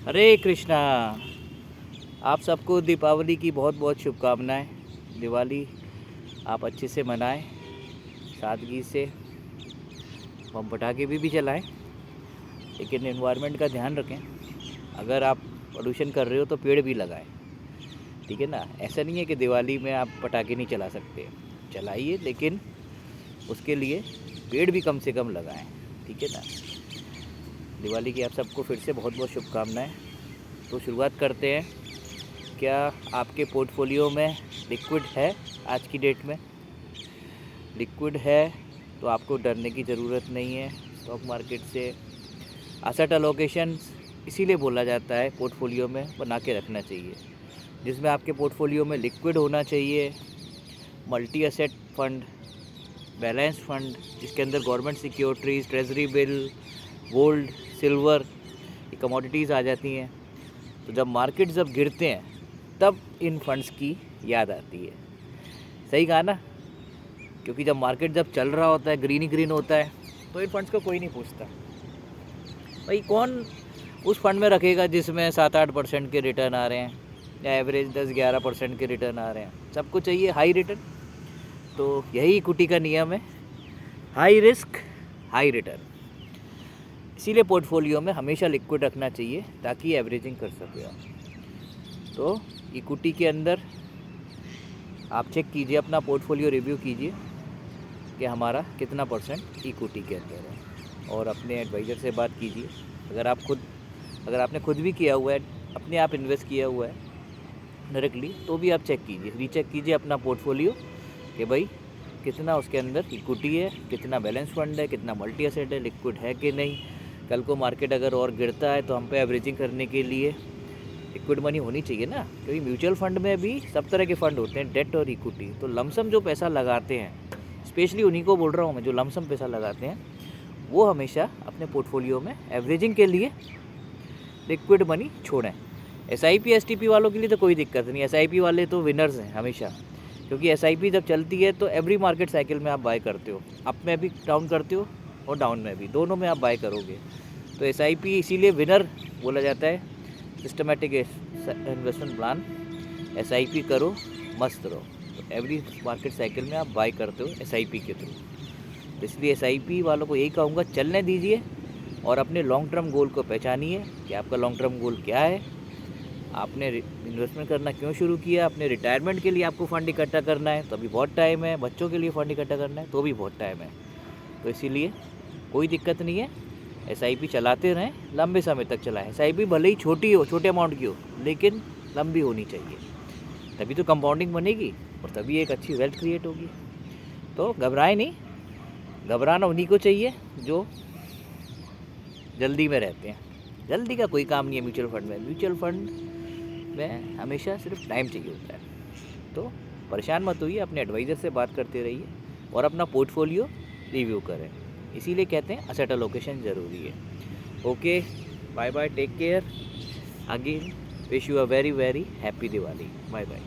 हरे कृष्णा। आप सबको दीपावली की बहुत बहुत शुभकामनाएं। दिवाली आप अच्छे से मनाएं, सादगी से। बम पटाखे भी चलाएं, लेकिन एनवायरनमेंट का ध्यान रखें। अगर आप पोल्यूशन कर रहे हो तो पेड़ भी लगाएं, ठीक है ना। ऐसा नहीं है कि दिवाली में आप पटाखे नहीं चला सकते, चलाइए, लेकिन उसके लिए पेड़ भी कम से कम लगाएं, ठीक है ना। दिवाली की आप सबको फिर से बहुत बहुत शुभकामनाएं। तो शुरुआत करते हैं। क्या आपके पोर्टफोलियो में लिक्विड है? आज की डेट में लिक्विड है तो आपको डरने की ज़रूरत नहीं है स्टॉक मार्केट से। एसेट एलोकेशन इसीलिए बोला जाता है पोर्टफोलियो में बना के रखना चाहिए, जिसमें आपके पोर्टफोलियो में लिक्विड होना चाहिए। Multi asset fund, balance fund, जिसके अंदर government securities, treasury bill, gold, silver, ये कमोडिटीज़ आ जाती हैं। तो जब मार्केट जब गिरते हैं तब इन फंड्स की याद आती है। सही कहा ना, क्योंकि जब मार्केट जब चल रहा होता है, ग्रीन ही ग्रीन होता है, तो इन फंड्स को कोई नहीं पूछता। भाई कौन उस फंड में रखेगा जिसमें 7-8% के रिटर्न आ रहे हैं, या एवरेज 10-11% के रिटर्न आ रहे हैं। सबको चाहिए हाई रिटर्न। तो यही इक्विटी का नियम है, हाई रिस्क हाई रिटर्न। इसीलिए पोर्टफोलियो में हमेशा लिक्विड रखना चाहिए ताकि एवरेजिंग कर सके आप। तो इक्विटी के अंदर आप चेक कीजिए, अपना पोर्टफोलियो रिव्यू कीजिए कि हमारा कितना परसेंट इक्विटी के अंदर है, और अपने एडवाइज़र से बात कीजिए। अगर आपने खुद भी किया हुआ है, अपने आप इन्वेस्ट किया हुआ है डायरेक्टली, तो भी आप चेक कीजिए, रीचेक कीजिए अपना पोर्टफोलियो कि भाई कितना उसके अंदर इक्विटी है, कितना बैलेंस फंड है, कितना मल्टी एसेट है, लिक्विड है कि नहीं। कल को मार्केट अगर और गिरता है तो हम पे एवरेजिंग करने के लिए लिक्विड मनी होनी चाहिए ना, क्योंकि म्यूचुअल फंड में भी सब तरह के फ़ंड होते हैं, डेट और इक्विटी। तो लमसम जो पैसा लगाते हैं, स्पेशली उन्हीं को बोल रहा हूँ मैं, जो लमसम पैसा लगाते हैं, वो हमेशा अपने पोर्टफोलियो में एवरेजिंग के लिए लिक्विड मनी छोड़ें। SIP STP वालों के लिए तो कोई दिक्कत नहीं, SIP वाले तो विनर्स हैं हमेशा, क्योंकि SIP जब चलती है तो एवरी मार्केट साइकिल में आप बाय करते हो, अप में भी डाउन करते हो और डाउन में भी, दोनों में आप बाय करोगे। तो SIP इसीलिए विनर बोला जाता है। सिस्टमेटिक इन्वेस्टमेंट प्लान, SIP करो, मस्त रहो। तो एवरी मार्केट साइकिल में आप बाय करते हो SIP के थ्रू। तो इसलिए SIP वालों को यही कहूँगा, चलने दीजिए और अपने लॉन्ग टर्म गोल को पहचानिए कि आपका लॉन्ग टर्म गोल क्या है। आपने इन्वेस्टमेंट करना क्यों शुरू किया? अपने रिटायरमेंट के लिए आपको फ़ंड इकट्ठा करना है तो अभी बहुत टाइम है, बच्चों के लिए फ़ंड इकट्ठा करना है तो भी बहुत टाइम है। तो इसीलिए कोई दिक्कत नहीं है, SIP चलाते रहें, लंबे समय तक चलाएं। SIP भले ही छोटी हो, छोटे अमाउंट की हो, लेकिन लंबी होनी चाहिए, तभी तो कंपाउंडिंग बनेगी और तभी एक अच्छी वेल्थ क्रिएट होगी। तो घबराएं नहीं, घबराना उन्हीं को चाहिए जो जल्दी में रहते हैं। जल्दी का कोई काम नहीं है म्यूचुअल फंड में। म्यूचुअल फंड में हमेशा सिर्फ टाइम चाहिए होता है। तो परेशान मत होइए, अपने एडवाइज़र से बात करते रहिए और अपना पोर्टफोलियो रिव्यू करें। इसीलिए कहते हैं एसेट एलोकेशन ज़रूरी है। Okay, bye bye, take care. Again wish you a very very happy Diwali. Bye bye.